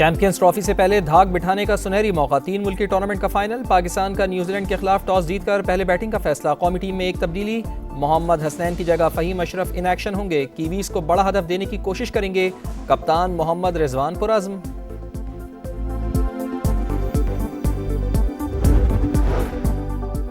Champions trophy से पहले धाक बिठाने का सुनहरी मौका। 3 मुल्की टूर्नामेंट का फाइनल। पाकिस्तान का न्यूजीलैंड के खिलाफ टॉस जीतकर पहले बैटिंग का फैसला। कौमी टीम में एक तब्दीली, मोहम्मद हसनैन की जगह फ़हीम अशरफ इन एक्शन होंगे। कीवीज को बड़ा हदफ देने की कोशिश करेंगे कप्तान मोहम्मद रिजवान पुरअज़्म।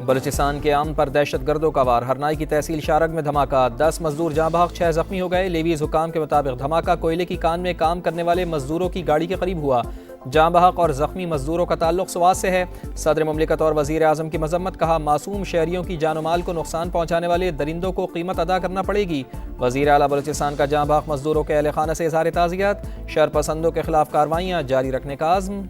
बलूचिस्तान के अमन पर दहशतगर्दों का वार। हरनाई की तहसील शारग में धमाका। 10 मजदूर जाँ बहक, 6 जख्मी हो गए। लेवीज हुकाम के मुताबिक धमाका कोयले की कान में काम करने वाले मजदूरों की गाड़ी के करीब हुआ। जाँ बहक और जख्मी मजदूरों का ताल्लुक स्वात से है। सदर मुमलिकत और वज़ीर आज़म की मजम्मत। कहा, मासूम शहरियों की जान माल को नुकसान पहुँचाने वाले दरिंदों को कीमत अदा करना पड़ेगी। वज़ीर आला बलूचिस्तान का जाँ बहक मजदूरों के अहल खाना से इज़हार ताज़ियत। शरपसंदों के खिलाफ कार्रवाइयाँ जारी रखने का आज़्म।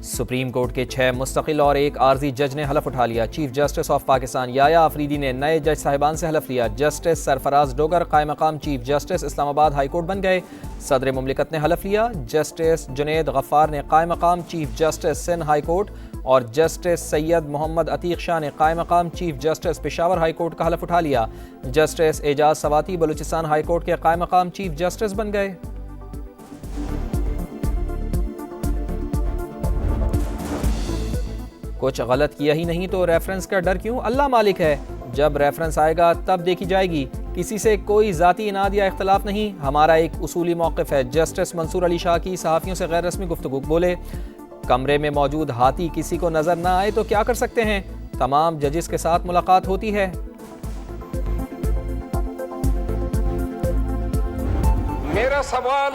सुप्रीम कोर्ट के 6 मुस्तकिल और 1 आर्जी जज ने हलफ उठा लिया। Chief justice of Pakistan Yahya Afridi ने नए जज साहिबान से हलफ लिया। जस्टिस सरफराज डोगर कायम मकाम chief justice Islamabad high court बन गए। सदर मुमलिकत ने हलफ लिया। जस्टिस जुनैद गफ्फार ने कायम मकाम chief justice Sindh high court और जस्टिस सैयद मोहम्मद अतीक शाह ने कायम मकाम chief justice Peshawar high court का हलफ उठा लिया। Justice Ejaz Swati Balochistan high court के कायम मकाम चीफ जस्टिस बन गए। कुछ गलत किया ही नहीं तो रेफरेंस का डर क्यों? अल्लाह मालिक है, जब रेफरेंस आएगा तब देखी जाएगी। किसी से कोई ज़ाती इनाद या इख्तलाफ नहीं, हमारा एक उसूली मौक़िफ़ है। जस्टिस मंसूर अली शाह की सहाफ़ियों से गैर रस्मी गुफ्तगू। बोले, कमरे में मौजूद हाथी किसी को नज़र ना आए तो क्या कर सकते हैं, तमाम जजेस के साथ मुलाकात होती है। मेरा सवाल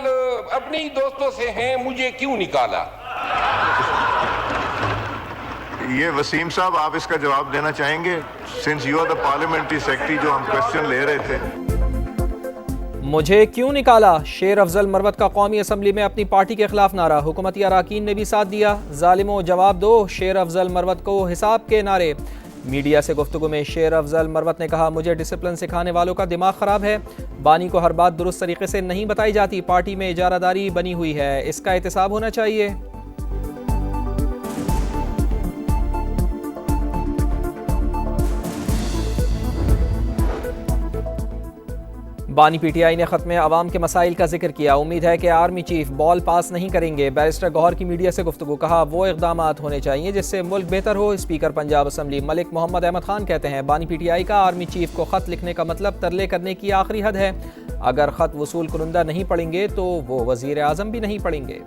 अपने ही दोस्तों से है, मुझे क्यों निकाला? ये वसीम साहब, आप इसका जवाब देना चाहेंगे? Since you are the parliamentary secretary, जो हम क्वेश्चन ले रहे थे। मुझे क्यों निकाला? शेर अफजल मरवत का कौमी असम्बली में अपनी पार्टी के खिलाफ नारा। हुकूमती अराकीन ने भी साथ दिया। जालिमों जवाब दो, शेर अफजल मरवत को हिसाब के नारे। मीडिया से गुफ्तगू में शेर अफजल मरवत ने कहा, मुझे डिसिप्लिन सिखाने वालों का दिमाग ख़राब है। बानी को हर बात दुरुस्त तरीके से नहीं बताई जाती। पार्टी में इजारादारी बनी हुई है, इसका एहतसाब होना चाहिए। बानी पीटीआई ने ख़त्म अवाम के मसाइल का जिक्र किया। उम्मीद है कि आर्मी चीफ बॉल पास नहीं करेंगे। बैरिस्टर गौहर की मीडिया से गुफ्तगू। कहा, वो इक़दामात होने चाहिए जिससे मुल्क बेहतर हो। स्पीकर पंजाब असम्बली मलिक मोहम्मद अहमद खान कहते हैं, बानी पीटीआई का आर्मी चीफ को ख़त लिखने का मतलब तरले करने की आखिरी हद है। अगर ख़त वसूल कुनंदा नहीं पढ़ेंगे तो वो वज़ीर आज़म भी नहीं पढ़ेंगे।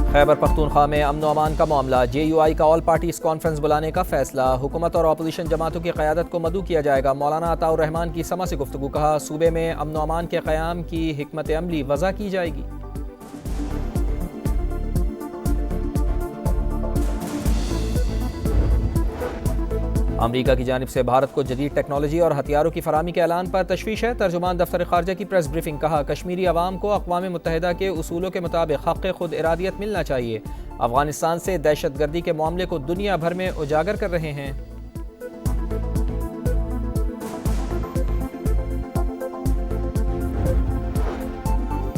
खैबर पख्तूनख्वा में अमन अमान का मामला। JUI का ऑल पार्टीज कॉन्फ्रेंस बुलाने का फैसला। हुकूमत और अपोजिशन जमातों की क़यादत को मदऊ किया जाएगा। मौलाना अताउर रहमान की समा से गुफ्तगू। कहा, सूबे में अमन अमान के क़याम की हिकमत अमली वज़ा की जाएगी। अमरीका की जानिब से भारत को जदीद टेक्नोलॉजी और हथियारों की फराहमी के ऐलान पर तशवीश है। तर्जुमान दफ्तर ख़ारजा की प्रेस ब्रीफिंग। कहा, कश्मीरी अवाम को अक़वाम मुत्तहिदा के उसूलों के मुताबिक हक़ खुद इरादियत मिलना चाहिए। अफ़गानिस्तान से दहशतगर्दी के मामले को दुनिया भर में उजागर कर रहे हैं।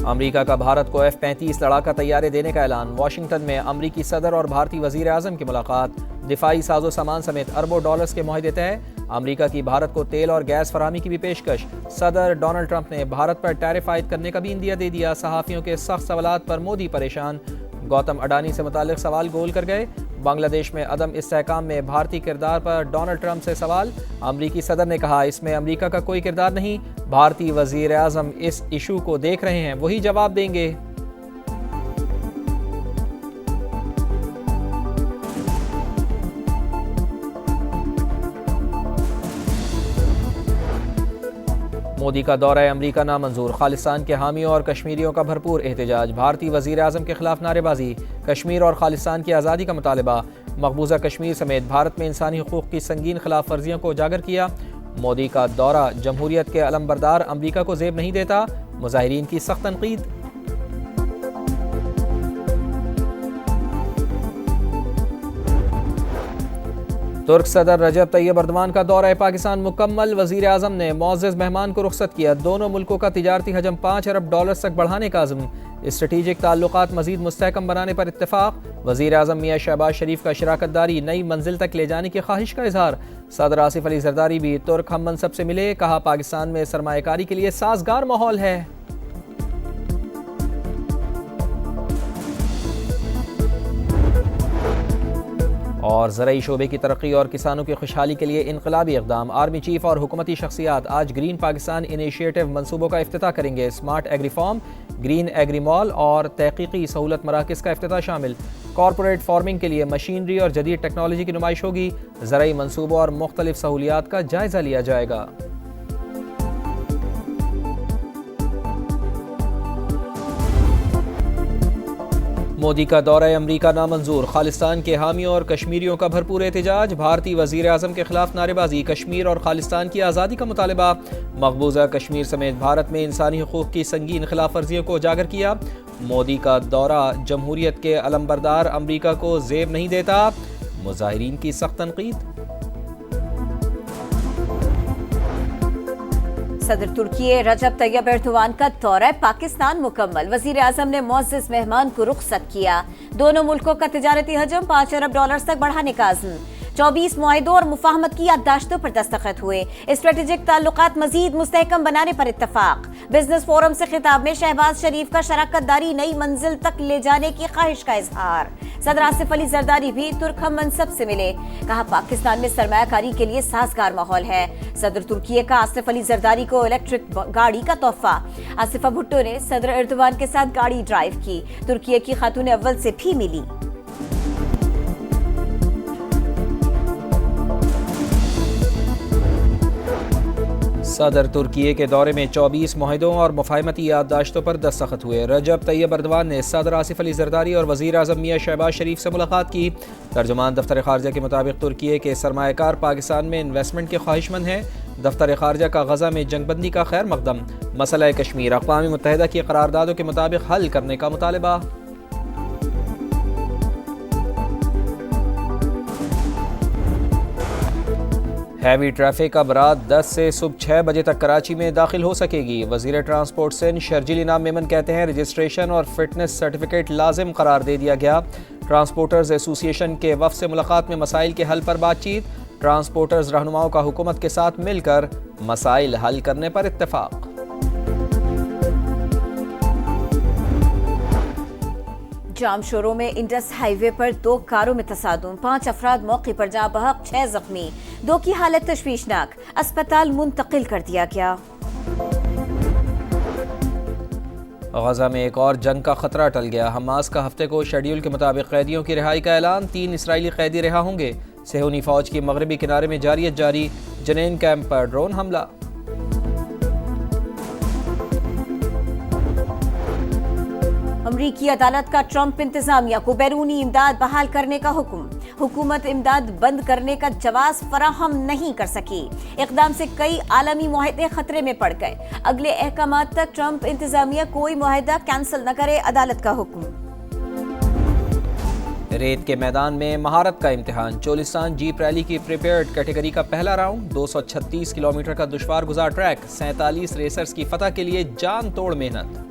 अमरीका का भारत को F-35 लड़ाका तैयारे देने का ऐलान। वाशिंगटन में अमरीकी सदर और भारतीय वज़ीर आज़म की मुलाकात। दिफाई साजो सामान समेत अरबों डॉलर्स के मुआहदे तय। अमरीका की भारत को तेल और गैस फराहमी की भी पेशकश। सदर डोनाल्ड ट्रंप ने भारत पर टैरिफ आयद करने का भी इंदिया दे दिया। सहाफ़ियों के सख्त सवालात पर मोदी परेशान। गौतम अडानी से मुतालिक सवाल गोल कर गए। बांग्लादेश में अदम इस्तेहकाम में भारतीय किरदार पर डोनाल्ड ट्रंप से सवाल। अमरीकी सदर ने कहा, इसमें अमरीका का कोई किरदार नहीं, भारतीय वज़ीर आज़म इस इशू को देख रहे हैं, वही जवाब देंगे। मोदी का दौरा अमरीका नामंजूर। खालिस्तान के हामियों और कश्मीरियों का भरपूर एहतजाज। भारतीय वज़ीर आज़म के खिलाफ नारेबाजी। कश्मीर और खालिस्तान की आज़ादी का मुतालबा। मकबूजा कश्मीर समेत भारत में इंसानी हुकूक़ की संगीन खिलाफ वर्जियों को उजागर किया। मोदी का दौरा जमहूरियत के अलमबरदार अमरीका को ज़ेब नहीं देता। मुज़ाहिरीन की सख्त तनकीद। तुर्क सदर रजब तैयब अर्दवान का दौरा पाकिस्तान मुकम्मल। वजीर आजम ने मुअज़्ज़ज़ मेहमान को रुखसत किया। दोनों मुल्कों का तिजारती हजम 5 अरब डॉलर तक बढ़ाने का अज़्म। स्ट्रेटेजिक ताल्लुकात मजीद मुस्तहकम बनाने पर इत्तेफाक। वजीर आजम मियां शहबाज शरीफ का शराकत दारी नई मंजिल तक ले जाने की ख्वाहिश का इजहार। सदर आसिफ अली जरदारी भी तुर्क हम मनसब से मिले। कहा पाकिस्तान में सरमायाकारी के लिए साजगार माहौल है। और ज़राई शोबे की तरक्की और किसानों की खुशहाली के लिए इनकलाबी इक़दाम। आर्मी चीफ और हुकूमती शख्सियात आज ग्रीन पाकिस्तान इनिशिएटिव मनसूबों का इफ्तिताह करेंगे। Smart agri farm, green agri mall और तहकीकी सहूलत मराकज़ का इफ्तिताह शामिल। कॉरपोरेट फार्मिंग के लिए मशीनरी और जदीद टेक्नोलॉजी की नुमाइश होगी। ज़राई मनसूबों और मुख्तलिफ सहूलियात का जायज़ा लिया जाएगा। मोदी का दौरा अमरीका नामंजूर। खालिस्तान के हामियों और कश्मीरियों का भरपूर एहतजाज। भारतीय वज़ीर आज़म के खिलाफ नारेबाजी। कश्मीर और खालिस्तान की आज़ादी का मुतालबा। मकबूजा कश्मीर समेत भारत में इंसानी हुकूक़ की संगीन खिलाफ वर्जियों को उजागर किया। मोदी का दौरा जमहूरियत के अलमबरदार अमरीका को ज़ेब नहीं देता। मुज़ाहिरीन की सख्त तनकीद। सदर तुर्की रजब तैयब एर्दोगान का दौरा पाकिस्तान मुकम्मल। वजीर आजम ने मुअज़्ज़ज़ मेहमान को रुखसत किया। दोनों मुल्कों का तिजारती हजम 5 अरब डॉलर तक बढ़ाने का अज़्म। 24 मुआहिदों और मुफाहमत की याददाश्तों पर दस्तखत हुए। स्ट्रेटेजिक ताल्लुकात मजीद मुस्तहकम बनाने पर इत्तफाक। बिजनेस फोरम से खिताब में शहबाज शरीफ का शराकत दारी नई मंजिल तक ले जाने की ख्वाहिश का इजहार। सदर आसिफ अली जरदारी भी तुर्क हम मनसब से मिले। कहा पाकिस्तान में सरमायाकारी के लिए साजगार माहौल है। सदर तुर्की का आसिफ अली जरदारी को इलेक्ट्रिक गाड़ी का तोहफा। आसिफा भुट्टो ने सदर एर्दोगान के साथ गाड़ी ड्राइव की। तुर्की की खातून अव्वल से भी मिली। सदर तुर्की के दौरे में 24 मुआहिदों और मुफाहमती याददाश्तों पर दस्तखत हुए। रजब तैयब अर्दवान ने सदर आसिफ अली जरदारी और वज़ीर आज़म मियां शहबाज शरीफ से मुलाकात की। तर्जुमान दफ्तर ख़ारजा के मुताबिक तुर्की के सरमायाकार पाकिस्तान में इन्वेस्टमेंट के ख्वाहिशमंद हैं। दफ्तर ख़ारजा का गज़ा में जंगबंदी का खैर मकदम। मसला कश्मीर अक़वाम मुत्तहिदा की करारदादों के मुताबिक हल करने का मुतालबा। हैवी ट्रैफिक अब रात 10 से सुबह 6 बजे तक कराची में दाखिल हो सकेगी। वज़ीर ट्रांसपोर्ट सिंध शर्जील इनाम मेमन कहते हैं रजिस्ट्रेशन और फिटनेस सर्टिफिकेट लाजिम करार दे दिया गया। ट्रांसपोर्टर्स एसोसिएशन के वफ़द से मुलाकात में मसाइल के हल पर बातचीत। ट्रांसपोर्टर्स रहनुमाओं का हुकूमत के साथ मिलकर मसाइल हल करने पर इत्तेफाक। जाम शोरों में इंडस हाईवे पर 2 कारों में तसादुम। 5 अफराद मौके पर जहाँ बहक, 6 जख्मी। 2 की हालत तशवीशनाक। अस्पताल मुंतकिल कर दिया गया। गजा में एक और जंग का खतरा टल गया। हमास का हफ्ते को शेड्यूल के मुताबिक कैदियों की रिहाई का ऐलान। 3 इसराइली कैदी रिहा होंगे। सेहूनी फौज की मगरबी किनारे में जारियत जारी। जनेन कैंप पर ड्रोन हमला। अमरीकी अदालत का ट्रंप इंतजामिया को बैरूनी इमदाद बहाल करने का हुक्म। हुकूमत इमदाद बंद करने का जवाब फराहम नहीं कर सकी। इकदाम से कई आलमी मुआहदे खतरे में पड़ गए। अगले अहकामात तक ट्रंप इंतजामिया कोई मुआहदा कैंसिल न करे, अदालत का हुक्म। रेत के मैदान में महारत का इम्तिहान। चोलिस्तान जीप रैली की प्रिपेयर्ड कैटेगरी का पहला राउंड। 236 किलोमीटर का दुश्वार गुजार ट्रैक। 47 रेसर्स की फतह के लिए जान तोड़ मेहनत।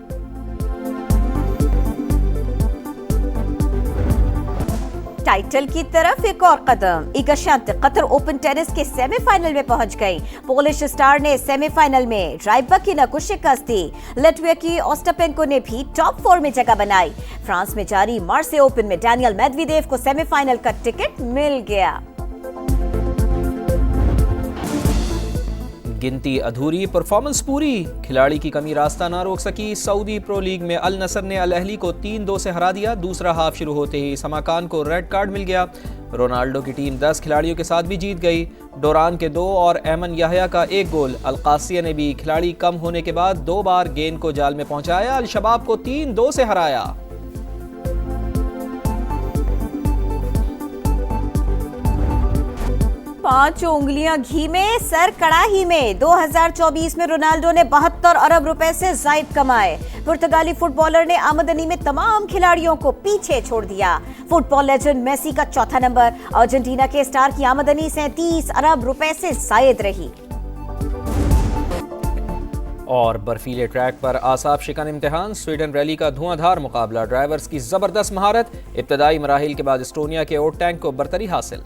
टाइटल की तरफ एक और कदम। इगा श्वांतेक कतर ओपन टेनिस के सेमीफाइनल में पहुंच गई। पोलिश स्टार ने सेमीफाइनल में राइबाकिना को शिकस्त दी। लटविया की ओस्टापेंको ने भी टॉप 4 में जगह बनाई। फ्रांस में जारी मार्से ओपन में डैनियल मेदवेदेव को सेमीफाइनल का टिकट मिल गया। गिनती अधूरी, परफॉर्मेंस पूरी। खिलाड़ी की कमी रास्ता ना रोक सकी। सऊदी प्रो लीग में अल नसर ने अल अहली को 3-2 से हरा दिया। दूसरा हाफ शुरू होते ही समाकान को रेड कार्ड मिल गया। रोनाल्डो की टीम 10 खिलाड़ियों के साथ भी जीत गई। डोरान के 2 और एमन याहया का 1 गोल। अलकासिया ने भी खिलाड़ी कम होने के बाद 2 बार गेंद को जाल में पहुंचाया। अल शबाब को 3-2 से हराया। 5 उंगलियां घी में सर कड़ाही में। 2024 में रोनाल्डो ने 72 अरब रुपए से जायद कमाए। पुर्तगाली फुटबॉलर ने आमदनी में तमाम खिलाड़ियों को पीछे छोड़ दिया। फुटबॉल लेजेंड मेसी का चौथा नंबर। अर्जेंटीना के स्टार की आमदनी 37 अरब रुपए से जायद रही। और बर्फीले ट्रैक पर आसाब शिकन इम्तिहान, स्वीडन रैली का धुआंधार मुकाबला, ड्राइवर्स की जबरदस्त महारत, इब्तदाई मराहिल के बाद एस्टोनिया के ओट टैंक को बरतरी हासिल।